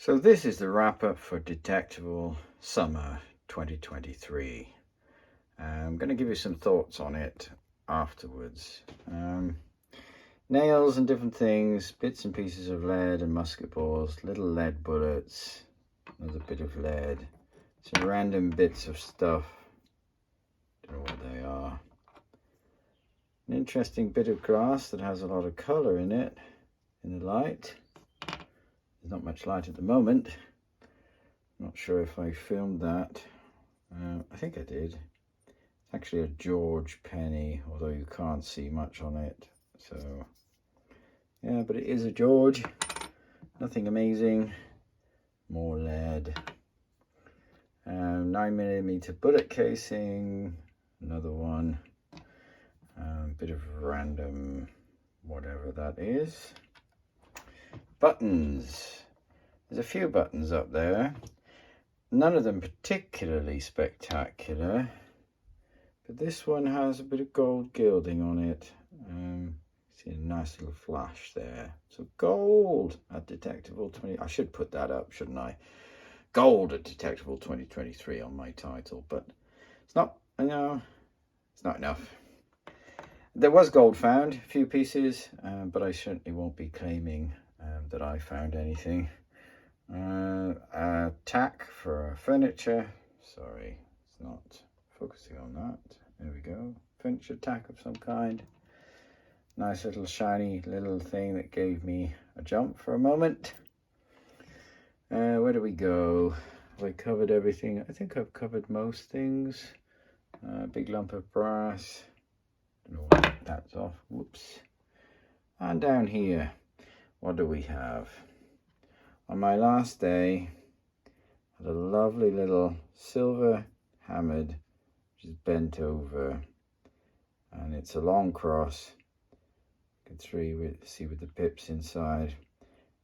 So this is the wrap-up for Detiectival Summer 2023. I'm going to give you some thoughts on it afterwards. Nails and different things, bits and pieces of lead and musket balls, little lead bullets, another bit of lead, some random bits of stuff, don't know what they are. An interesting bit of glass that has a lot of colour in it, in the light. There's not much light at the moment. Not sure if I filmed that. I think I did. It's actually a George penny, although you can't see much on it. So, yeah, but it is a George. Nothing amazing. More lead. 9mm bullet casing. Another one. Bit of random, whatever that is. Buttons. There's a few buttons up there. None of them particularly spectacular, but this one has a bit of gold gilding on it. See a nice little flash there. So gold at Detiectival 20. I should put that up, shouldn't I? Gold at Detiectival 2023 on my title, but it's not. I know it's not enough. There was gold found, a few pieces, but I certainly won't be claiming that I found anything. A tack for furniture. Sorry, it's not focusing on that. There we go. Furniture tack of some kind. Nice little shiny little thing that gave me a jump for a moment. Where do we go? Have I covered everything? I think I've covered most things. Big lump of brass. Don't know why that's off. Whoops. And down here, what do we have? On my last day, I had a lovely little silver hammered, which is bent over, and it's a long cross. You can see with the pips inside,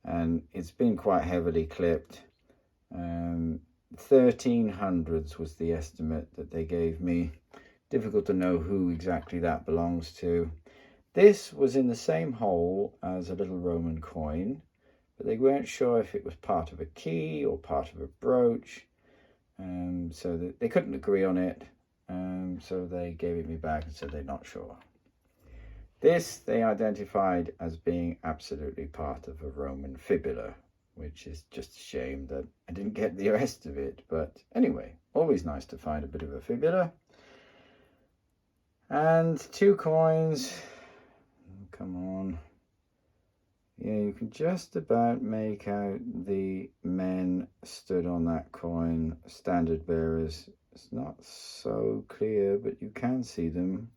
and it's been quite heavily clipped. 1300s was the estimate that they gave me. Difficult to know who exactly that belongs to. This was in the same hole as a little Roman coin, but they weren't sure if it was part of a key or part of a brooch, so that they couldn't agree on it, so they gave it me back and said they're not sure. This they identified as being absolutely part of a Roman fibula, which is just a shame that I didn't get the rest of it, but anyway, always nice to find a bit of a fibula. And 2 coins. Come on. Yeah, you can just about make out the men stood on that coin, standard bearers. It's not so clear, but you can see them.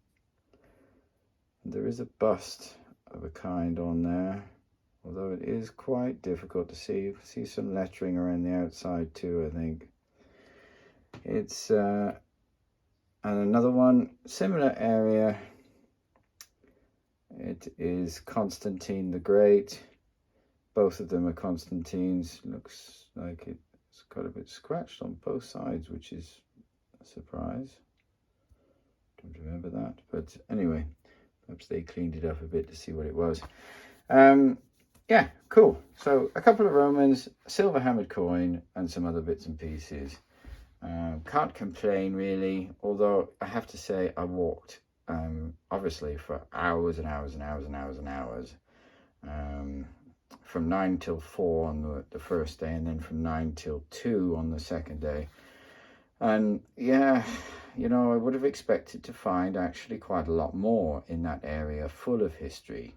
There is a bust of a kind on there, although it is quite difficult to see. You can see some lettering around the outside too, I think. It's and another one, similar area. It is Constantine the Great. Both of them are Constantines. Looks like it's got a bit scratched on both sides, which is a surprise. Don't remember that, but anyway, perhaps they cleaned it up a bit to see what it was. Yeah, cool. So a couple of Romans, a silver hammered coin, and some other bits and pieces. Can't complain really, although I have to say I walked obviously for hours and hours and hours and hours and hours, from 9 till 4 on the first day, and then from 9 till 2 on the second day. And yeah, you know, I would have expected to find actually quite a lot more in that area full of history,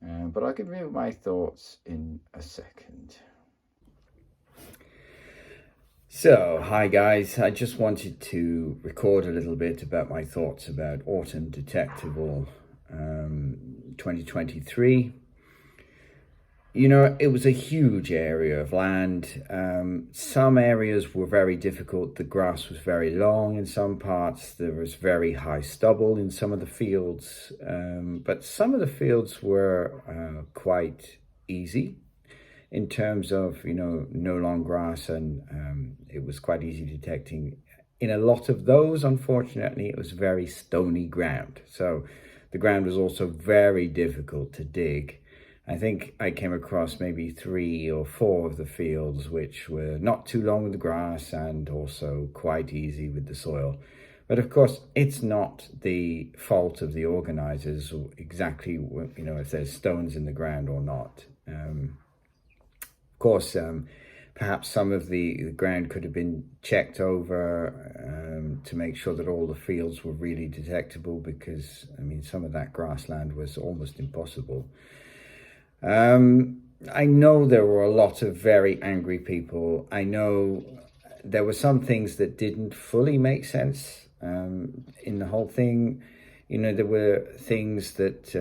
but I'll give you my thoughts in a second. So, hi guys, I just wanted to record a little bit about my thoughts about Autumn Detiectival 2023. You know, it was a huge area of land. Some areas were very difficult. The grass was very long in some parts. There was very high stubble in some of the fields. But some of the fields were quite easy in terms of, you know, no long grass, and it was quite easy detecting. In a lot of those, unfortunately, it was very stony ground. So the ground was also very difficult to dig. I think I came across maybe 3 or 4 of the fields which were not too long with the grass and also quite easy with the soil. But of course, it's not the fault of the organizers exactly, if there's stones in the ground or not. Of course, perhaps some of the ground could have been checked over to make sure that all the fields were really detectable, because, I mean, some of that grassland was almost impossible. I know there were a lot of very angry people. I know there were some things that didn't fully make sense in the whole thing. There were things that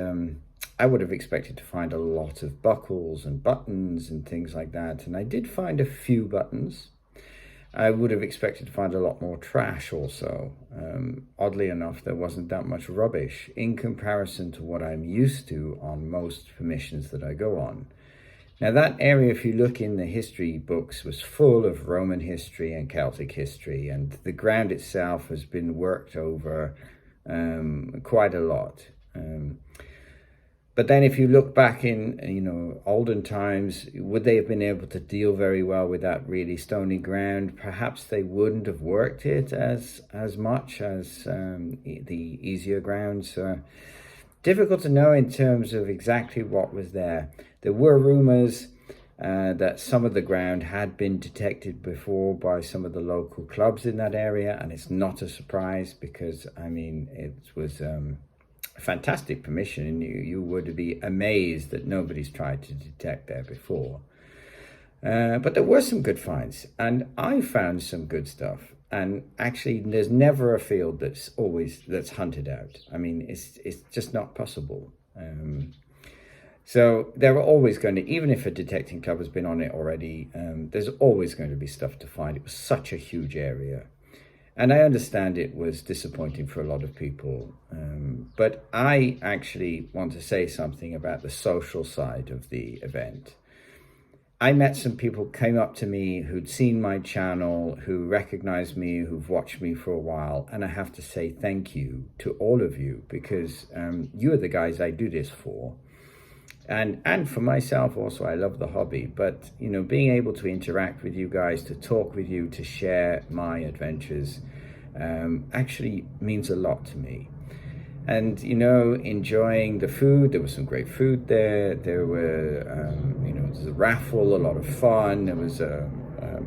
I would have expected to find a lot of buckles and buttons and things like that. And I did find a few buttons. I would have expected to find a lot more trash also. Oddly enough, there wasn't that much rubbish in comparison to what I'm used to on most permissions that I go on. Now that area, if you look in the history books, was full of Roman history and Celtic history, and the ground itself has been worked over quite a lot. But then if you look back in, olden times, would they have been able to deal very well with that really stony ground? Perhaps they wouldn't have worked it as much as the easier grounds. Difficult to know in terms of exactly what was there. There were rumors that some of the ground had been detected before by some of the local clubs in that area, and it's not a surprise because, I mean, it was fantastic permission, and you would be amazed that nobody's tried to detect there before. But there were some good finds, and I found some good stuff. And actually, there's never a field that's hunted out. I mean, it's just not possible. So there are always going to, even if a detecting club has been on it already, there's always going to be stuff to find. It was such a huge area. And I understand it was disappointing for a lot of people, but I actually want to say something about the social side of the event. I met some people came up to me who'd seen my channel, who recognized me, who've watched me for a while, and I have to say thank you to all of you, because you are the guys I do this for. And for myself also, I love the hobby, but being able to interact with you guys, to talk with you, to share my adventures actually means a lot to me. And enjoying the food, there was some great food there. There were there's a raffle, a lot of fun. There was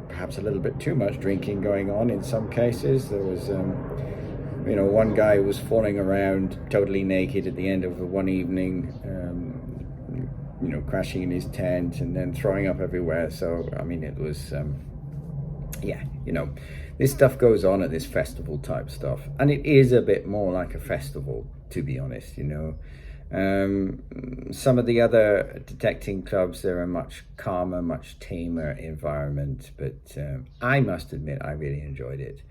perhaps a little bit too much drinking going on in some cases. There was one guy who was falling around totally naked at the end of one evening, crashing in his tent and then throwing up everywhere. So, I mean, it was, this stuff goes on at this festival type stuff. And it is a bit more like a festival, to be honest, Some of the other detecting clubs, they're a much calmer, much tamer environment. But I must admit, I really enjoyed it.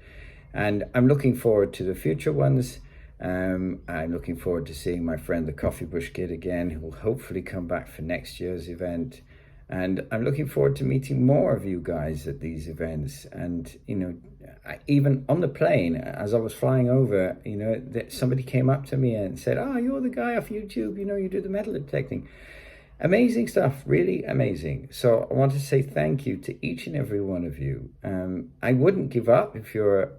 And I'm looking forward to the future ones. I'm looking forward to seeing my friend the Coffee Bush Kid again, who will hopefully come back for next year's event. And I'm looking forward to meeting more of you guys at these events. And, even on the plane, as I was flying over, somebody came up to me and said, "Oh, you're the guy off YouTube, you do the metal detecting." Amazing stuff, really amazing. So I want to say thank you to each and every one of you. I wouldn't give up if you're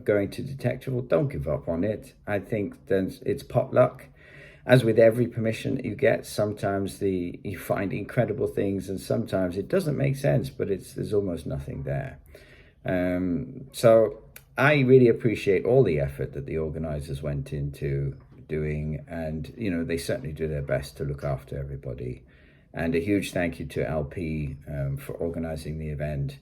going to Detiectival. Don't give up on it. I think that it's potluck. As with every permission that you get, sometimes you find incredible things, and sometimes it doesn't make sense, but there's almost nothing there. So I really appreciate all the effort that the organizers went into doing, and they certainly do their best to look after everybody. And a huge thank you to LP for organizing the event,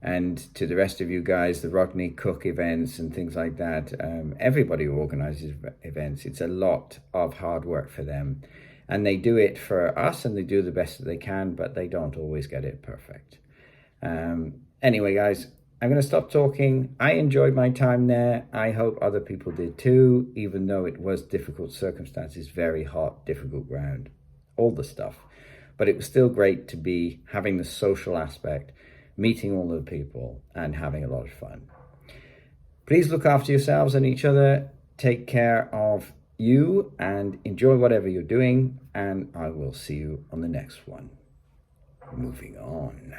and to the rest of you guys, the Rodney Cook events and things like that. Everybody who organizes events, it's a lot of hard work for them, and they do it for us, and they do the best that they can, but they don't always get it perfect. Anyway, guys, I'm going to stop talking. I enjoyed my time there. I hope other people did too, even though it was difficult circumstances, very hot, difficult ground, all the stuff. But it was still great to be having the social aspect, meeting all the people, and having a lot of fun. Please look after yourselves and each other. Take care of you and enjoy whatever you're doing, and I will see you on the next one. Moving on.